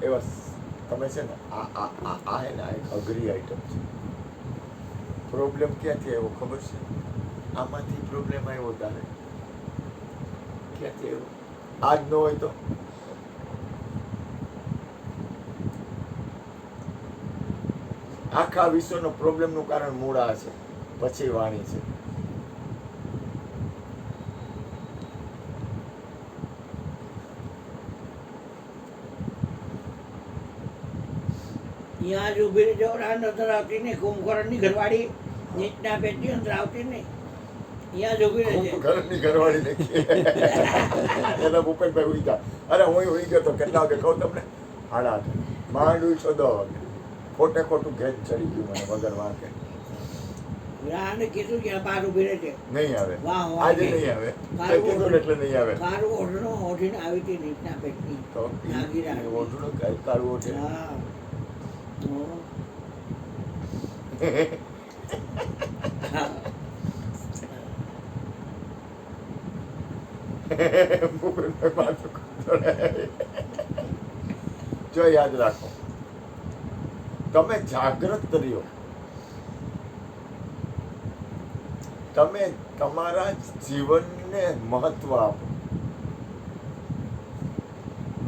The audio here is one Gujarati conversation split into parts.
એવા તમે છે ને આ હે ને આ એક અઘરી આઈટમ છે. પ્રોબ્લેમ ક્યાંથી આવ્યો ખબર છે? આમાંથી પ્રોબ્લેમ આવ્યો તારે ક્યાંથી આવ્યો? આજ ન હોય તો આખા વિશ્વનો પ્રોબ્લેમનું કારણ મૂળા છે, પછી વાણી છે. यहाँ जो भी जो नजर आती नहीं कुंभकर्ण ની ઘરવાળી નીચના પેટી અંદર આવતી નહીં. यहाँ જો भी ઘરની ઘરવાળી નથી એના ભૂપેનભાઈ ઉઈ ગયા. અરે હું ઉઈ ગયો તો કેટલા વાગે કહું તમને? 8:30 માંડવી છો 10 વાગે. ખોટે ખોટું ઘેર ચડી ગયું મને વગર વાંકે. રાને કીધું કે બહાર ઉભી રહેજે. નહીં આવે વાહ આજે નહીં આવે કીધું એટલે નહીં આવે. કાળું ઓઢણો ઓઢીને આવી હતી નીચના પેટની તો ઓઢણું કાળું ઓઢે. હા જો યાદ રાખો, તમે જાગૃત રહ્યો, તમે તમારા જીવનને મહત્વ આપો.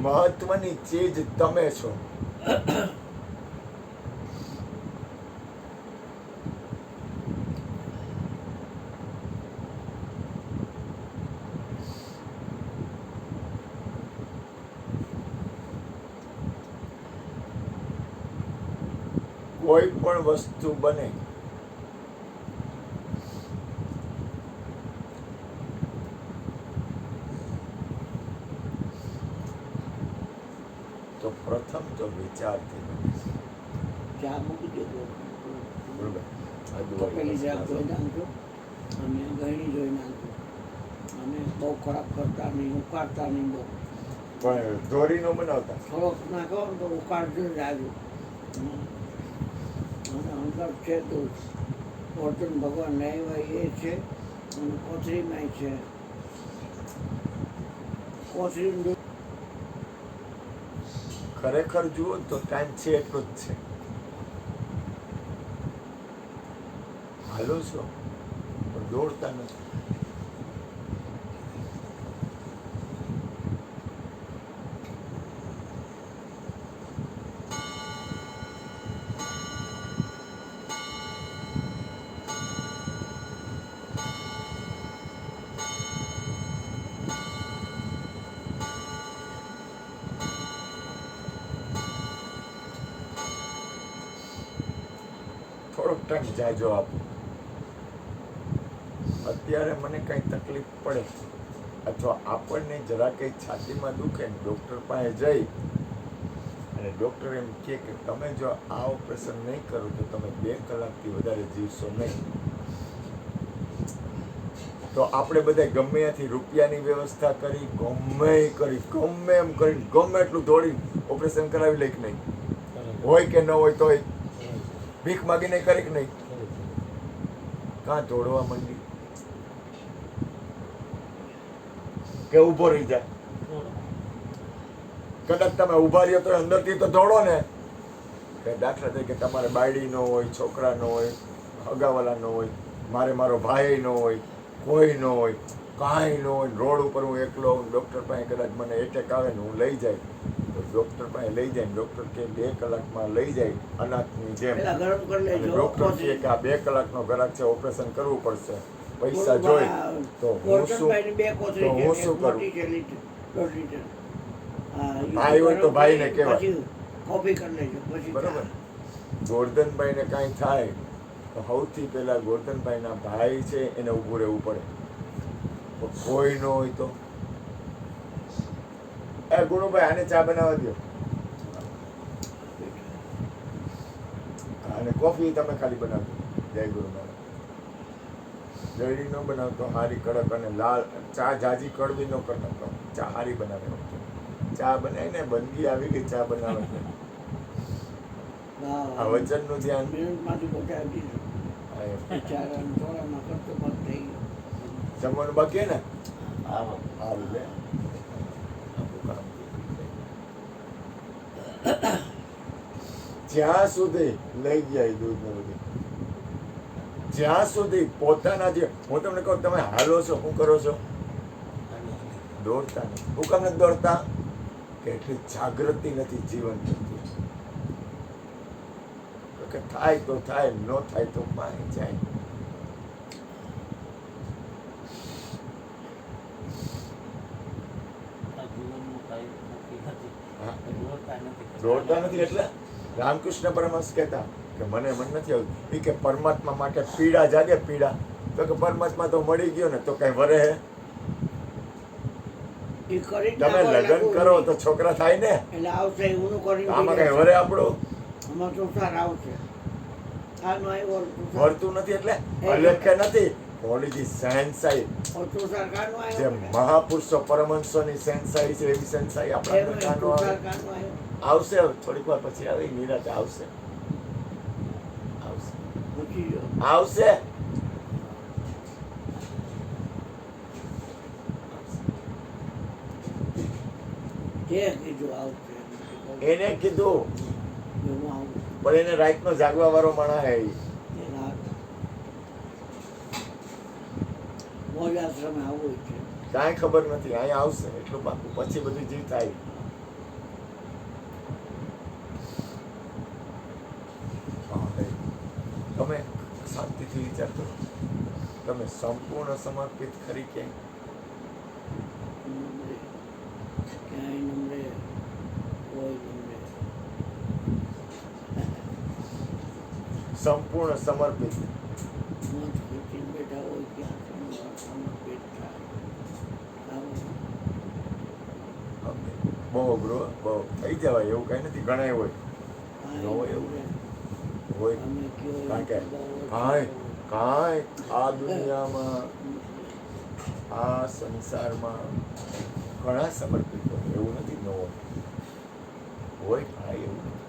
મહત્વની ચીજ તમે છો. કોઈ પણ વસ્તુ બને તો પ્રથમ તો વિચારથી બને. ચા મૂકી દો બરોબર. પેલી જરાક જોઈ નાખજો અને ગળણી જોઈ નાખજો અને બહુ ખરાબ કરતા નહીં, ઉકાળતા નહીં બહુ. પણ દોરી નો બનાવતા થોડોક નાખો તો ઉકાળજો જ આવ્યું. અને અંદર છે તો અર્જુન ભગવાન લાવ્યા એ છે અને કોથળીમાં છે. કોથળી ખરેખર જુઓ તો ટાઈમ છે એટલો જ છે. હાલો છો પણ દોડતા નથી. થોડોક ટાઈમ જાજો આપો. અત્યારે મને કંઈ તકલીફ પડે અથવા આપણને જરા કંઈ છાતીમાં દુખે ને ડૉક્ટર પાસે જઈ અને ડૉક્ટર એમ કહે કે તમે જો આ ઓપરેશન નહીં કરો તો તમે 2 કલાકથી વધારે જીવશો નહીં, તો આપણે બધા ગમે ત્યાંથી રૂપિયાની વ્યવસ્થા કરી ગમે એમ કરી ગમે એટલું દોડી ઓપરેશન કરાવી લે કે નહીં? હોય કે ન હોય તોય ભીખ માગીને કરી કે નહીં? કાં દોડવા માંડી કે ઊભો રહી જાય? કદાચ તમે ઊભા રહ્યો તો અંદરથી તો દોડો ને. કે દાખલા તરીકે તમારે બાયડી ન હોય, છોકરા ન હોય, હગાવાલા ન હોય, મારો ભાઈ ન હોય, કોઈ ન હોય, કાંઈ ન હોય, રોડ ઉપર હું એકલો ડૉક્ટર પાસે કદાચ મને એટેક આવે ને હું લઈ જાય તો ડૉક્ટર પાસે લઈ જાય. ડૉક્ટર કે 2 કલાકમાં લઈ જાય અનાથની જેમ. ડૉક્ટર કહે કે આ 2 કલાકનો ગરાક છે, ઓપરેશન કરવું પડશે, પૈસા જોઈ તો હું શું કરું? ભાઈ હોય તો ભાઈને કહેવાય. બરાબર. ગોરધનભાઈને કાંઈ થાય તો સૌથી પહેલા ગોરધનભાઈના ભાઈ છે એને ઊભું રહેવું પડે. કોઈ ન હોય તો એ ગુરુભાઈ આને ચા બનાવવા દો અને કોફી તમે ખાલી બનાવજો. જય ગુરુ મહારાજ. જયડી ન બનાવતો હારી કડક અને લાલ ચા જાજી કડવી ન કરતો. ચા હારી બનાવે. ચા બનાવીને બંદગી આવી ગઈ ચા બનાવે. આ વચનનું ધ્યાન જમવાનું બાકી ને સારું લે. જ્યાં સુધી લઈ ગયા એ દૂધ ને બધું, જ્યાં સુધી પોતાના જે, હું તમને કહું તમે હાલો છો, શું કરો છો? દોડતા નથી. હું કામ નથી દોડતા? કે એટલી જાગૃતિ નથી જીવન પ્રત્યે. કે થાય તો થાય, ન થાય તો પાણી જાય. દોડતા નથી એટલે રામકૃષ્ણ પરમહંસ કહેતા કે મને મન નથી આવતું એ કે પરમાત્મા માટે પીડા જાગે, પીડા. તો કે પરમાત્મા તો મળી ગયો ને, તો કઈ વરે? એ કરી જ તમે નાખો, લગ્ન લાગુ કરો નહીં. તો છોકરા થાય ને, એટલે આવશે એવું કરીને આમાં બીજે કઈ વરે આપણું? આમાં તો સાર આવશે. આનો આવ્યો તો વરતું નથી એટલે અલેખ્ય નથી. ઓલી સહેનશાહી, તો સાર કાનો જે આવ્યો મહાપુરુષો પરમહંસોની સહેનશાહી છે એવી સહેનશાહી આપણા અંદર કાનો તો આવે. સાર કાનો આવ્યો આવશે હવે, થોડીક વાર પછી આવે, નિરાતે આવશે. આવશે પૂછી જો આવશે. જે કીધું આવશે એને કીધું, હું આવું પણ એને રાતનો જાગવા વાળો માણસ હે ઈ. એ રાત મોજ આશ્રમે આવવું છે. કાંઈ ખબર નથી, અહીંયા આવશે એટલું પાકું. પછી બધું જીવ થાય. તમે શાંતિથી વિચાર કરો, તમે સંપૂર્ણ સમર્પિત ખરી ક્યાંય? નમરે ક્યાંય નમરે કોઈ નમરે સંપૂર્ણ સમર્પિત. મત ખીચીને બેઠા હોય ત્યાં સમર્પિત થાય. ઓકે. બહુ અઘરો, બહુ થઈ જવાય એવું કઈ નથી. ઘણા હોય ન હોય એવું હોય. તમે કયો કારણ કે કાંઈ કાંઈ આ દુનિયામાં, આ સંસારમાં ઘણા સમર્પિત હોય, એવું નથી ન હોય. હોય ભાઈ એવું નથી.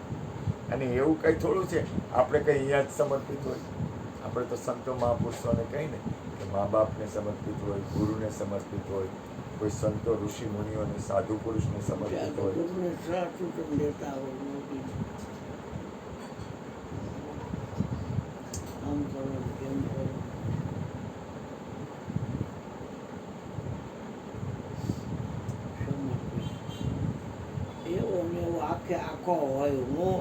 અને એવું કંઈ થોડું છે આપણે કંઈ અહીંયા જ સમર્પિત હોય. આપણે તો સંતો મહાપુરુષોને કહી ને કે મા બાપને સમર્પિત હોય, ગુરુને સમર્પિત હોય, કોઈ સંતો ઋષિ મુનિઓને, સાધુ પુરુષને સમર્પિત હોય. ગુરુને સાચું તમે દેતા હોય મોટી આમ કરો ને કેમ કરો સમર્પિત એવો ને એવો આખે આખો હોય હું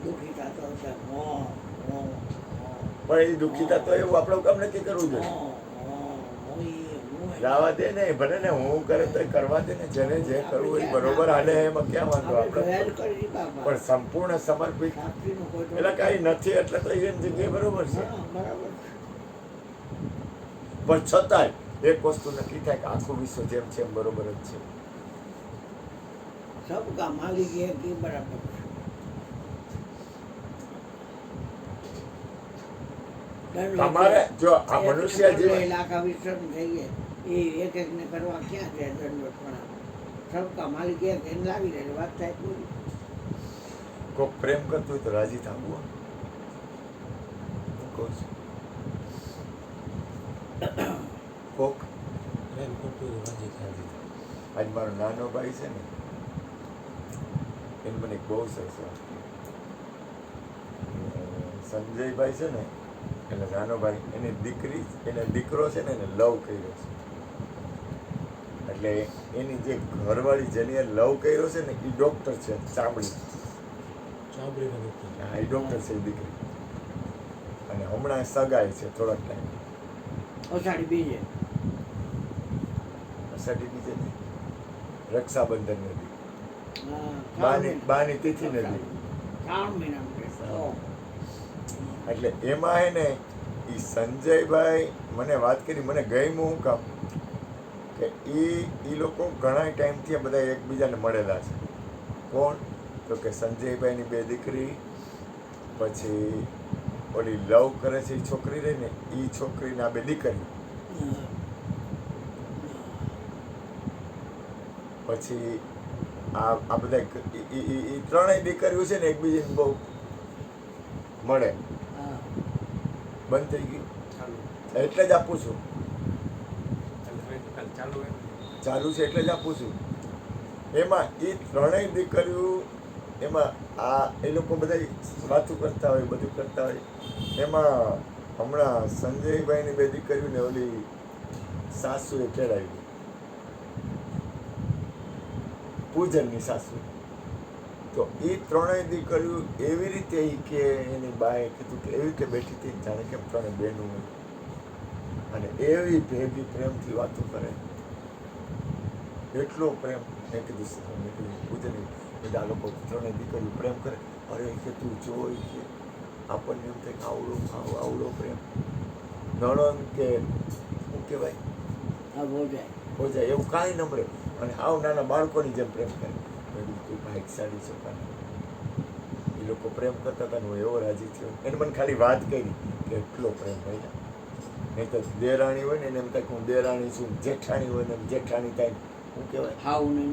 દુઃખી થતો હશે પણ એ દુઃખીતા તો એવું આપણે કામ નક્કી કરવું જોઈએ. જવા દે ને, ભલે ને હું કરે તો કરવા દે ને, જેને જે કરવું હોય એ બરોબર હાલે, એમાં ક્યાં વાંધો આપણે. પણ સંપૂર્ણ સમર્પિત એટલે કાંઈ નથી એટલે તો એની જગ્યાએ બરોબર છે. પણ છતાંય એક વસ્તુ નક્કી થાય કે આખું વિશ્વ જેમ છે એમ બરોબર જ છે. सबका मालिक एक ही बराबर તમારે જો આ મનુષ્ય જીવન इलाका विश्व થઈ ગયે એ એક એક ને કરવા ક્યાં છે દંડવત પણ सबका मालिक एक એને લાવી દે વાત થાય પૂરી. કોક પ્રેમ કરતું હોય તો રાજી થવું. હું કહું છું કોક પ્રેમ કરતું હોય રાજી થાય. આજ મારો નાનો ભાઈ છે ને, એને મને એક બહુ સરસ વાત કહી. સંજયભાઈ છે ને, એટલે નાનો ભાઈ, એની દીકરી, એને દીકરો છે ને, એને લવ કર્યો છે. એટલે એની જે ઘરવાળી જેની લવ કર્યો છે ને, એ ડોક્ટર છે, ચામડી. ચામડીનો ડોક્ટર. હા, એ ડોક્ટર છે એ દીકરી. અને હમણાં સગાઈ છે થોડાક ટાઈમ. અષાઢી બીજે અષાઢી બીજે નહીં, રક્ષાબંધન નથી, હા બાની તિથિ નથી. 3 મહિના એટલે એમાં હે ને એ સંજયભાઈ મને વાત કરી, મને ગમ્યું હું કામ કે એ લોકો ઘણા ટાઈમથી બધા એકબીજાને મળેલા છે. કોણ? તો કે સંજયભાઈની 2 દીકરી, પછી ઓલી લવ કરે છે એ છોકરી રહી ને, એ છોકરીના 2 દીકરી, પછી આ બધા એ ત્રણેય દીકરીઓ છે ને એકબીજાને બહુ મળે. બંધ થઈ ગયું એટલે જ આપું છું. ચાલુ ચાલુ છે એટલે જ આપું છું. એમાં એ ત્રણેય દીકરીઓ, એમાં એ લોકો બધા વાતું કરતા હોય, બધું કરતા હોય. એમાં હમણાં સંજયભાઈની 2 દીકરીઓને ઓલી સાસુએ તેડાવી, પૂજનની સાસુ. તો એ ત્રણેય દીકરીઓ એવી રીતે કે એની બાએ કીધું કે એવી રીતે બેઠી હતી જાણે કેમ ત્રણે બહેનો હોય, અને એવી ભેગી પ્રેમથી વાતો કરે, એટલો પ્રેમ. મેં કીધું પૂજન બધા લોકો ત્રણેય દીકરીઓ પ્રેમ કરે. અરે કે તું જોઈ કે આપણને એમ થાય કે આવડો પ્રેમ. નણંદ કે શું કહેવાય, આ બોજાય હો જાય એવું કાંઈ ન મળે, અને આવ નાના બાળકોની જેમ પ્રેમ કરે. મેં કીધું તું ભાગ્યશાળી છો કાંઈ. એ લોકો પ્રેમ કરતા હતા ને હું એવો રાજી થયો. એને મને ખાલી વાત કરી કે એટલો પ્રેમ ભાઈ. નહીં તો દેરાણી હોય ને એને એમ થાય કે હું દેરાણી છું, જેઠાણી હોય ને એમ જેઠાણી થાય, શું કહેવાય, આવું ને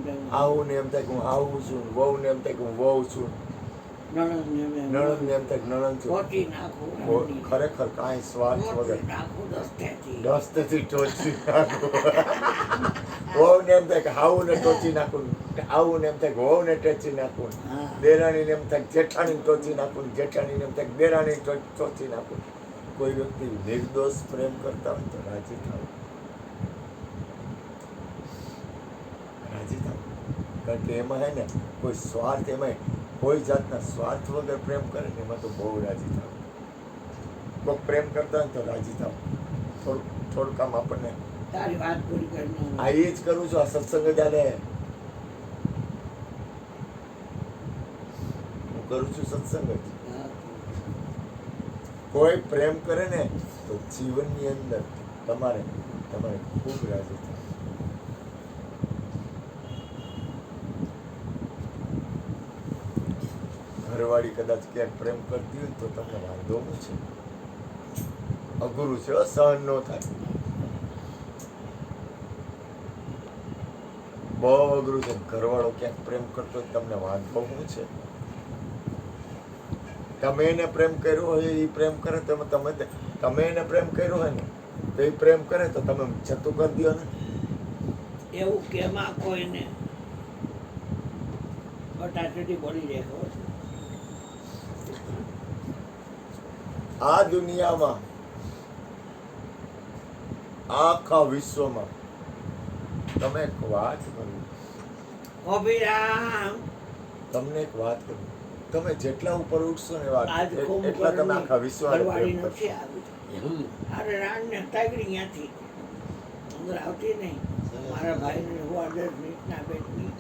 આવું ને એમ થાય કે હું આવું છું, વહુ ને એમ થાય કે હું વહુ છું, નણંદ ને એમ થાય કે નણંદ છું. ટોચી નાખું, ખરેખર કાંઈ સ્વાર્થ વગર નાખું દસ્તેથી. દસ્તથી ટોચી નાખું. વહુ ને એમ થાય કે હાવું ને ટોચી નાખું, આવું ને એમ થાય કે વહુ ને ટોચી નાખું, હા. દેરાણી ને એમ થાય કે જેઠાણી ટોચી નાખું, જેઠાણી ને એમ થાય કે દેરાણી ટોચી નાખું. કોઈ વ્યક્તિ નિર્દોષ પ્રેમ કરતા હોય તો રાજી થાવ, રાજી થાવ. કારણ કે એમાં હે ને કોઈ સ્વાર્થ, એમાં કોઈ જાતના સ્વાર્થ વગર પ્રેમ કરે ને એમાં તો બહુ રાજી થાવ. કોઈ પ્રેમ કરતા હોય તો રાજી થાવ. થોડુંક કામ આપણને તારી વાત પૂરી કરીને આ એ જ કરું છું. આ સત્સંગ જ આલે હું કરું છું, સત્સંગ જ. કોઈ પ્રેમ કરે ને તો જીવનની અંદર તમારે ખૂબ રાજી થાય. ઘરવાળી કદાચ ક્યાંક પ્રેમ કરતી હોય તો તમને વાંધો શું છે? અઘરું છે, સહન ન થાય, બહુ અઘરું છે. ઘરવાળો ક્યાંક પ્રેમ કરતો હોય તમને વાંધો શું છે? તમે એને પ્રેમ કર્યો હોય, એ પ્રેમ કરે તો તમે એને પ્રેમ કર્યો હોય ને તો એ પ્રેમ કરે તો તમે જતું કરી દો ને. એવું કેમાં કોઈને બટાટેથી પડી જાય ખબર છે? આ દુનિયામાં, આખા વિશ્વમાં તમે એક વાત કરું, અભિરામ તમને એક વાત કરું, તમે જેટલા ઉપર ઉઠશો ને વાત આજ એટલા તમે આખા વિશ્વને ઘરવાળી પ્રેમ નથી કરશો. આવી. અરે રાણને તાગડી ત્યાંથી અંદર આવતી નહીં. મારા ભાઈને હું 10 મિનિટના બેઠની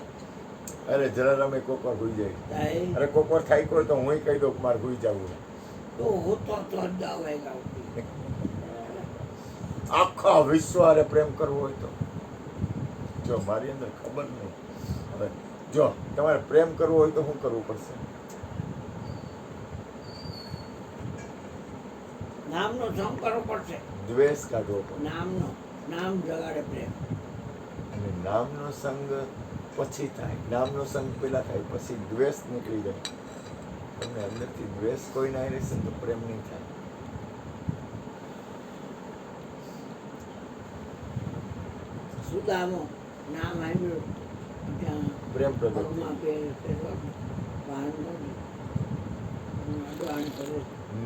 અરે જરા રમે કોક વાર ભૂઈ જાય. થાય અરે કોક વાર થાય કોઈ તો હું કહી દઉં કે મારે ભૂઈ જવું. તો હું તો દવાઈ આવતી. આખા વિશ્વ હારે પ્રેમ કરવો હોય તો જો મારી અંદર ખબર નહીં. હવે જો તમારે પ્રેમ કરવો હોય તો શું કરવું પડશે? નામનો સંગ કરવો પડશે. દ્વેષ કાઢવો પડે. નામ જગાડે પ્રેમ. અને નામનો સંગ પછી થાય, નામનો સંગ પેલા થાય, પછી દ્વેષ નીકળી જાય. તમને અંદરથી દ્વેષ કોઈ ના રહેશે તો પ્રેમ નહીં થાય. સુદામો નામ આવ્યું ત્યાં પ્રેમ પ્રગટ પગમાં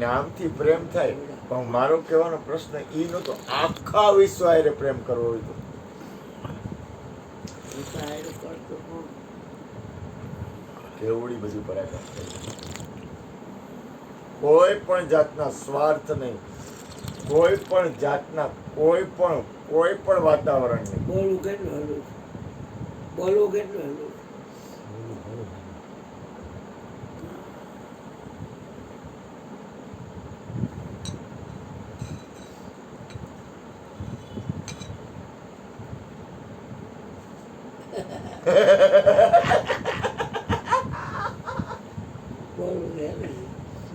નામથી પ્રેમ થાય. પણ મારો કહેવાનો પ્રશ્ન એ નહોતો આખા વિશ્વ હારે પ્રેમ કરવો હોય તો. કેવડી બધી પરાકાષ્ઠા થઈ. કોઈ પણ જાતના સ્વાર્થ નહીં, કોઈ પણ જાતના કોઈ પણ વાતાવરણ નહીં. બોલવું કેટલું હેલું, બોલવું કેટલું હેલું. બોલવું હેલું.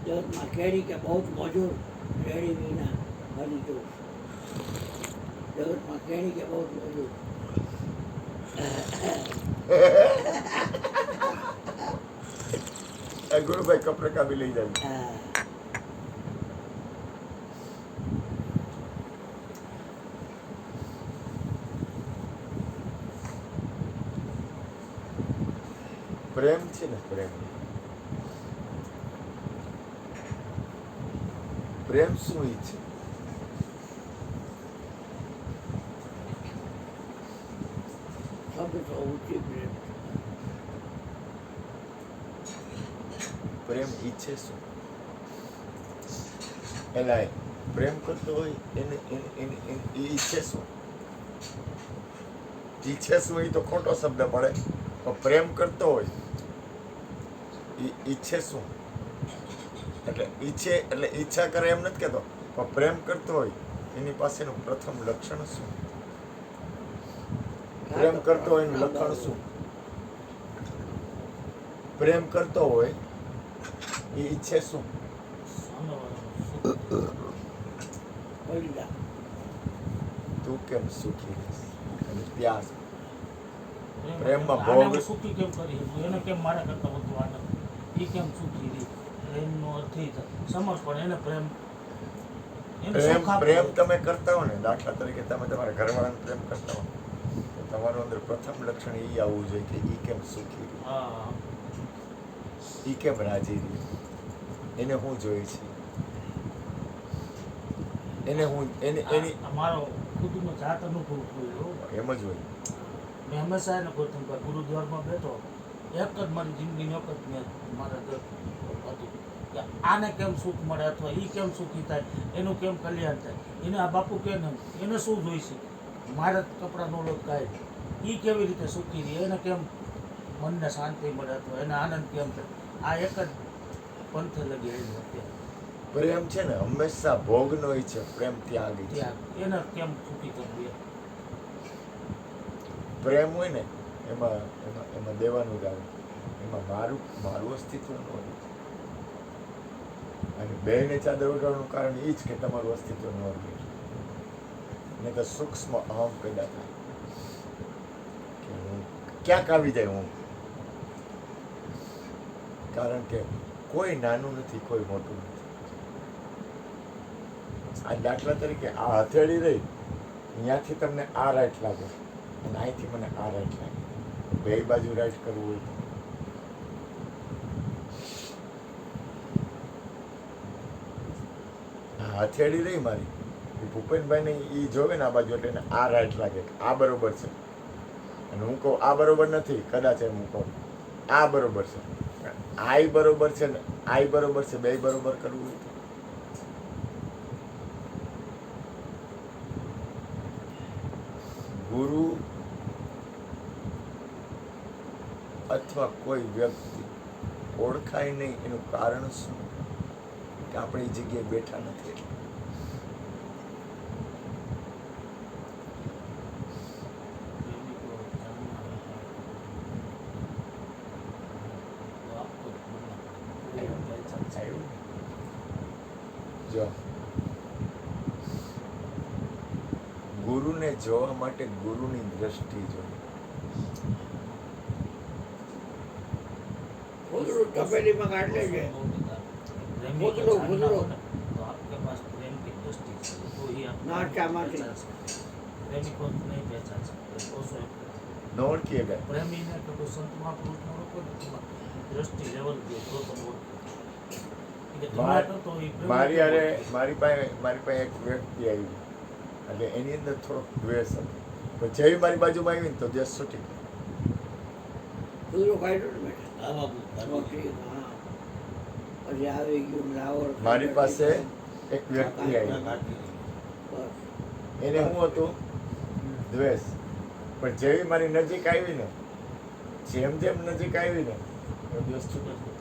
જગતમાં કેરી કે બહુ મજૂર રેડી વિના હરી જો. જગતમાં કેરી કે બહુ મજૂર. ગુરુભાઈ કપરકા બી લઈ જાય. પ્રેમ છે ને પ્રેમ પ્રેમ શું ઈચ્છે? सबसे ऊंची प्रेम પ્રેમ ઈચ્છે શું? એલા એ પ્રેમ કરતો હોય એને એ ઈચ્છે શું? ઈચ્છે શું એ તો ખોટો શબ્દ પડે, પણ પ્રેમ કરતો હોય એ ઈચ્છે શું? એટલે ઈચ્છે એટલે ઈચ્છા કરે એમ નથી કહેતો, પણ પ્રેમ કરતો હોય એની પાસેનું પ્રથમ લક્ષણ શું? પ્રેમ કરતો હોય એનું લક્ષણ શું? પ્રેમ કરતો હોય એ ઈચ્છે શું? पहला તું કેમ સુખી રહીશ? અને પ્યાસ પ્રેમમાં ભોગ- આને હું સુખી કેમ કરી શકું? એને કેમ મારા કરતા વધુ આનંદ? એ કેમ સુખી રહી? પ્રેમનો અર્થ એ થાય સમર્પણ. એને પ્રેમ એને પ્રેમ સુખ આપવું. પ્રેમ તમે કરતા હો ને, દાખલા તરીકે તમે તમારા ઘરવાળાને પ્રેમ કરતા હો તો તમારું અંદર પ્રથમ લક્ષણ એ આવવું જોઈએ કે એ કેમ સુખી રહી, હા, એ કેમ રાજી રહી, એને હું જોઈએ છે, એને હું એની આ મારો ખુદનો જાત અનુભવ થયો. એમ જ હોય. મેં હંમેશા એને ગોતમભાઈ ગુરુદ્વારમાં બેઠો, એક જ મારી જિંદગીની એક જ મેં મારા હતું કે આને કેમ સુખ મળે અથવા એ કેમ સુખી થાય, એનું કેમ કલ્યાણ થાય. એને આ બાપુ કે ને એને શું જોઈશે? મારા કપડાં નો લોટ કાંઈ, એ કેવી રીતે સુખી રહે, એને કેમ મનને શાંતિ મળે અથવા એને આનંદ કેમ થાય. આ એક જ પંથે લગી એનું અત્યારે પ્રેમ છે ને હંમેશા ભોગનો હોય છે, પ્રેમ ત્યાગી છે. ત્યાં એને કેમ સુખી કરવું એ. પ્રેમ હોય ને એમાં એમાં એમાં દેવાનું જ આવે, એમાં મારું અસ્તિત્વ ન હોય. અને બેને ચાદર ઉડાડવાનું કારણ એ જ કે તમારું અસ્તિત્વ ન હોય, નહીં તો સૂક્ષ્મ અહમ પેદા થાય કે હું ક્યાંક આવી જાય હું. કારણ કે કોઈ નાનું નથી, કોઈ મોટું નથી. આ દાખલા તરીકે આ હથેળી રહી, અહીંયાથી તમને આ રાઈટ લાગે અને અહીંથી મને આ રાઈટ લાગે, બે બાજુ રાઈટ કરવું હોય તો આ હથેળી રહી મારી, એ ભૂપેનભાઈને એ જોવે ને આ બાજુ એટલે એને આ રાઈટ લાગે કે આ બરોબર છે, અને હું કહું આ બરોબર નથી, કદાચ એમ હું કહું આ બરોબર છે, આઈ બરોબર છે ને આઈ બરોબર છે, બે બરોબર કરવું હોય તો ગુરુ અથવા કોઈ વ્યક્તિ ઓળખાય નહીં એનું કારણ શું? કે આપણે એ જગ્યાએ બેઠા નથી એટલે. જો ગુરુને જોવા માટે ગુરુની દ્રષ્ટિ જોઈએ. खुदरू तपेली में काट लेंगे खुदरो खुदरो तो आपके पास प्रेम की दृष्टि है, तो ही आप ना क्या माटी। पहचान सकते हैं। प्रेमी को नहीं पहचान सकते, तो सो ન ઓળખીએ કાંઈ. प्रेमी ने तो कोई संत महापुरुष ने रोको दृष्टि लेवल दे तो तुम ओळखो કે તમે કરતો એ પ્રેમ મારી હારે મારી પાસે એક વ્યક્તિ આવી એટલે એની અંદર થોડોક દ્વેષ હતો, પણ જેવી મારી બાજુમાં આવી ને તો દ્વેષ છૂટી ગયો. खुदरू काटो ने बेटा આ બાપુ मोटी हाँ પછી આવી ગયું રાવળ મારી પાસે એક વ્યક્તિ આવી, બસ એને શું હતું? દ્વેષ. પણ જેવી મારી નજીક આવી ને, જેમ જેમ નજીક આવી ને એમ દ્વેષ છૂટી ગયો.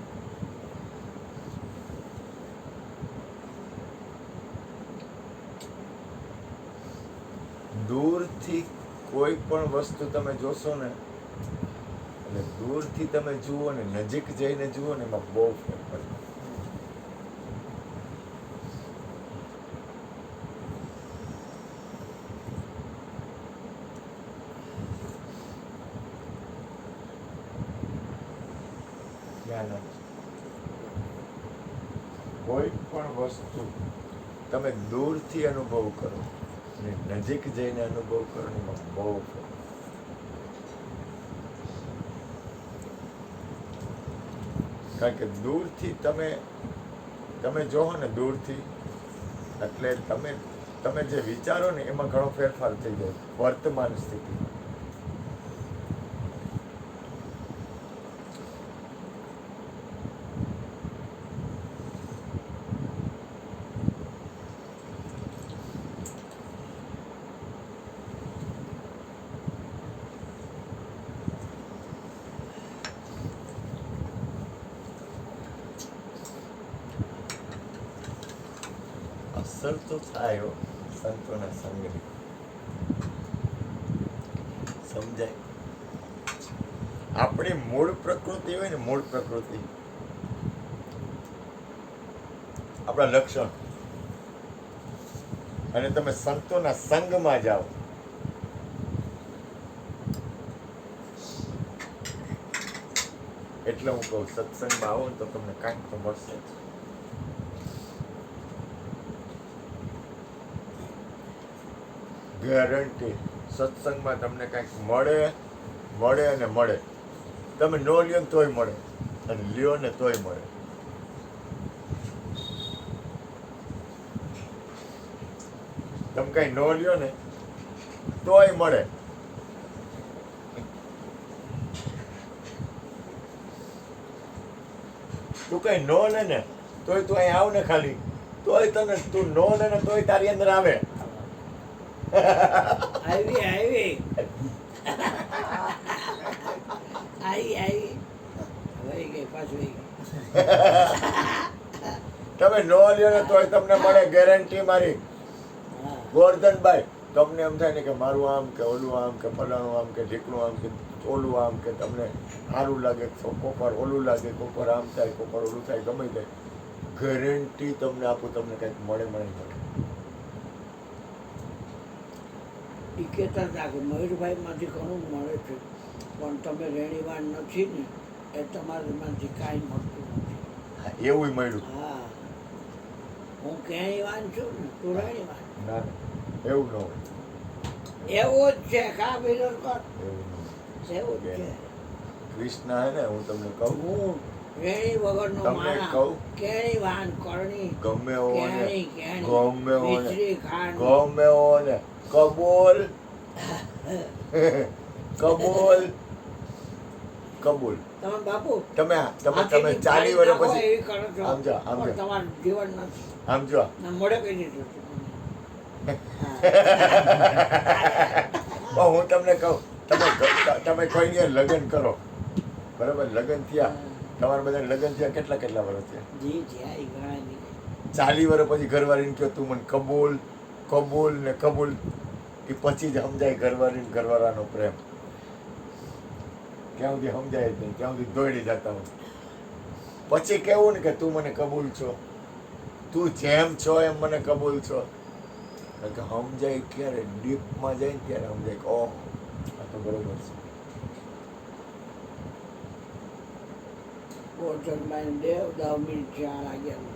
દૂરથી કોઈ પણ વસ્તુ તમે જોશો ને, એટલે દૂરથી તમે જુઓ ને નજીક જઈને જુઓ ને એમાં બહુ ફેર પડે. ધ્યાન રાખજો. કોઈ પણ વસ્તુ તમે દૂરથી અનુભવ કરો અને નજીક જઈને અનુભવ કરો ને એમાં બહુ ફરક. કારણ કે દૂરથી તમે જોવો ને દૂરથી એટલે તમે જે વિચારો ને એમાં ઘણો ફેરફાર થઈ જાય વર્તમાન સ્થિતિ. અસર તો થાય હો સંતોના સંગની. સમજાય? આપણી મૂળ પ્રકૃતિ હોય ને, મૂળ પ્રકૃતિ, આપણા લક્ષણ, અને તમે સંતોના સંગમાં જાઓ એટલે હું કહું સત્સંગમાં આવો ને તો તમને કાંઈક તો મળશે જ. ગેરંટી. સત્સંગમાં તમને કંઈક મળે અને મળે. તમે નો લ્યો ને તોય મળે, અને લ્યો ને તોય મળે. તમે કઈ નો લ્યો ને તોય મળે. તું કઈ નો લે ને તોય તું અહીં આવ ને ખાલી, તોય તને તું નો લે ને તોય તારી અંદર આવે. આવી વહી ગઈ પાછું વહી ગઈ. તમે નો લ્યો ને તોય તમને મળે, ગેરંટી મારી. હા ગોરધનભાઈ, તમને એમ થાય ને કે મારું આમ કે ઓલું આમ કે ફલાણું આમ કે ઢીકણું આમ કે ઓલું આમ કે તમને સારું લાગે, કોપર ઓલું લાગે, કોપર આમ થાય, કોપર ઓલું થાય, ગમે થાય, ગેરંટી તમને આપું તમને કંઈક મળે. એ કહેતા હતા કે મયુરભાઈમાંથી ઘણું મળે છે, પણ તમે રેણીવાન નથી ને એ તમારામાંથી કાંઈ મળતું નથી. એવું મળ્યું. હા, હું કેણીવાન છું ને, તું રેણીવાન. ના એવું ન હોય. એવું જ છે. કા વિરોધ કર, એવું ન હોય. એવું જ છે. કૃષ્ણ હે ને, હું તમને કહું, હું રેણી વગરનો તમને માણસ, કહું, કેણીવાન કરણી, ગમે એવો ને, કેણી કેણી, ગમે એવો ને, મિશ્રી ખાંડ, ગમે એવો ને, કબૂલ તમે બાપુ તમે 40 વર્ષ પછી આમ જો તમારું જીવન નથી. આમ જો મોડે કહી દીધું. પણ હું તમને કહું, તમે કોઈને લગ્ન કરો, બરાબર? લગ્ન થયા, તમારા બધા લગ્ન થયા કેટલા વર્ષ થયા? જી થયા એ ઘણા નહીં. 40 વર્ષ પછી ઘરવાળીને કહો તું મને કબૂલ ને કબૂલ, એ પછી જ સમજાય ઘરવાળાનો પ્રેમ. ક્યાં સુધી સમજાય જ નહીં, ત્યાં સુધી દોડી જતા હોય. પછી કેવું ને કે તું મને કબૂલ છો, તું જેમ છો એમ મને કબૂલ છો. કારણ કે સમજાય ક્યારે, ડીપમાં જાય ને ત્યારે સમજાય કે ઓહ આ તો બરોબર છે. ગોરધનભાઈ દેવ 10 મિનિટ થયા લાગ્યા.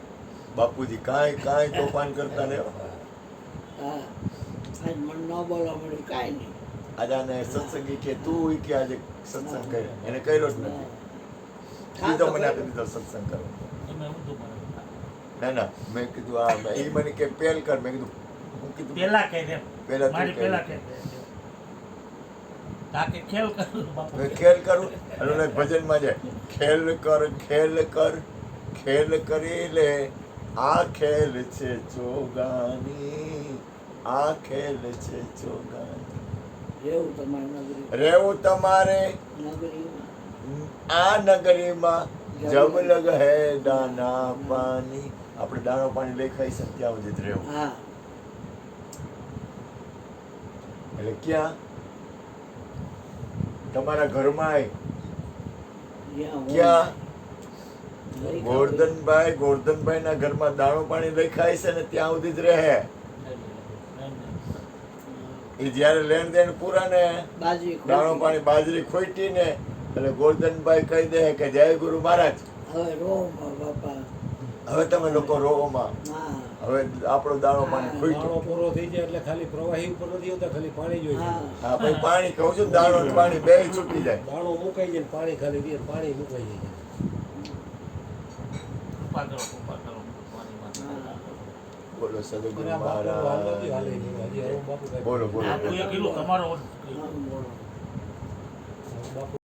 બાપુજી કાંઈ તોફાન કરતા રહ્યો. હા, આજ મને ન બોલવા મળ્યું કાંઈ નહીં. આજે આને સત્સંગી કે તું કે આજે સત્સંગ કરે, એને કર્યો જ નથી. કીધો મને આપી દીધો સત્સંગ કરો. એમાં ઊંધું મને ના મેં કીધું આ એ મને કે પહેલ કર. મેં કીધું હું કીધું પેલા કહી દે, પહેલા મારી તું પેલા કહે. કહી દે તાકે ખેલ કરું બાપુ. મેં ખેલ કરું અને ભજનમાં જાય, ખેલ કરી લે, આ ખેલ છે ચોગાની, આ ખેલ છે ચોગાની. રહેવું તમારે રહેવું તમારે નગરીમાં. આ નગરીમાં જબ લગ હે દાના પાણી. આપણે દાણો પાણી લઈ ખાઈ શકીએ ત્યાં સુધી જ રહેવું. હા, એટલે ક્યાં? તમારા ઘરમાં જ્યાં હોય. ક્યાં? લઈ ગોરધનભાઈ ના ઘરમાં દાણો પાણી લઈ ખાય છે ને ત્યાં સુધી જ રહે. એ જયારે લેણ દેણ પૂરા ને બાજરી દાણો પાણી બાજરી ખોઈટી ને એટલે ગોરધનભાઈ કહી દે કે જય ગુરુ મહારાજ. હવે રોમાં બાપા. હવે તમે લોકો રોમાં, હા હવે આપણો દાણો પાણી દાણો ખોઈટું. પૂરો થઈ જાય એટલે ખાલી પ્રવાહી ઉપર નથી હોતા, ખાલી પાણી જોઈએ. હા. હા ભાઈ પાણી કહું છું, દાણો ને પાણી બે છૂટી જાય. દાણો મુકાઈ જાય ને પાણી ખાલી દે, પાણી મુકાઈ જાય. કૃપા કરો મારી માથે. બોલો સદગુરુ અને આ બાપુ હાલ નથી હાલે મહારાજ નહીં. હજી હવે બાપુ કાંઈ બોલો બોલો બાપુએ કીધું તમારો હા, બોલો બાપુ